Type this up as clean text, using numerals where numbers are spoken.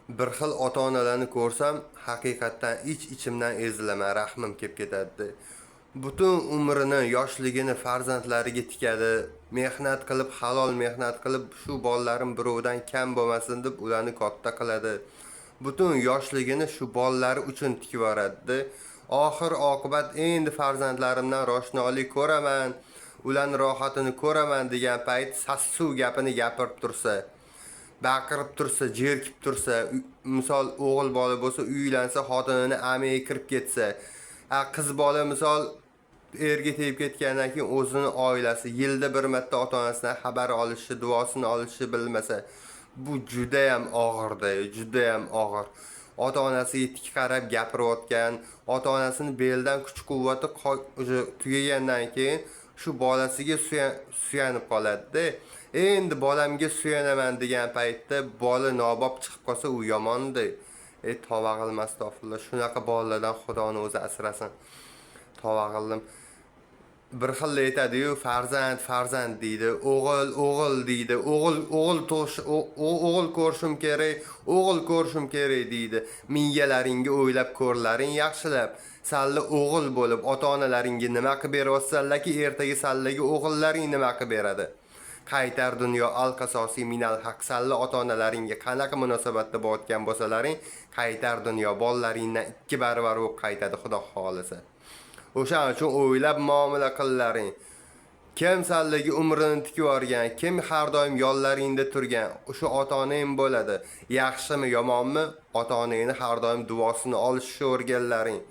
Bir xil ota-onalarni ko'rsam, haqiqatdan ichimdan ezilaman, rahmim kelib ketadi. Butun umrini, yoshligini farzandlariga tikadi, mehnat qilib, halol mehnat qilib, shu bolalarim birovdan kam bo'lmasin deb ularni katta qiladi. Butun yoshligini shu bolalari uchun tikib yuboradi. Oxir oqibat endi farzandlarimdan roshnolik ko'raman, ularning rohatini ko'raman degan payt sassuv gapini gapirib tursa, baqirib tursa, jerkib tursa, misol o'g'il bola bo'lsa, uylansa, xotinini amiga kirib ketsa, qiz bola misol erga tegib ketgandan keyin o'zini oilasi yilda bir marta ota-onasidan xabar olishi, duosini olishi bilmasa, bu juda ham og'irda, juda ham og'ir. Ota-onasiga tik qarab gapirayotgan, ota-onasini beldan kuch-quvvati tugagandan keyin shu bolasiga suyanib qoladi-da. Endi bolamga suyanaman degan paytda bola nobob chiqib qolsa u yomonda. Tovag'ilmas astag'firullah. Shunaqa bolalardan Xudoni o'zi asrasin. Tovag'ildim. Bir xil aytadi-yu, farzand deydi, o'g'il deydi, o'g'il ko'rishim kerak, o'g'il ko'rishim kerak deydi. Miyalaringga o'ylab ko'rlaring yaxshilab. Salla o'g'il bo'lib, ota-onalaringga nima qilib beryapsanlarki, ertaga sallaga o'g'illaring nima qilib beradi? Qaytar dunyo al-qasosi minal haq. Salla ota-onalaringga qanaqa munosabatda bo'layotgan bo'lsalaring, qaytar dunyo bolalaringdan 2 barobar bo'lib qaytadi, Xudo xolisa. O'shaning uchun o'ylab muomala qillaring. Kim sallaga umrini tikib yuborgan, kim har doim yollaringda turgan, o'sha ota-onang bo'ladi. Yaxshimi, yomonmi, ota-onangni har doim duosini olishga o'rganlaring.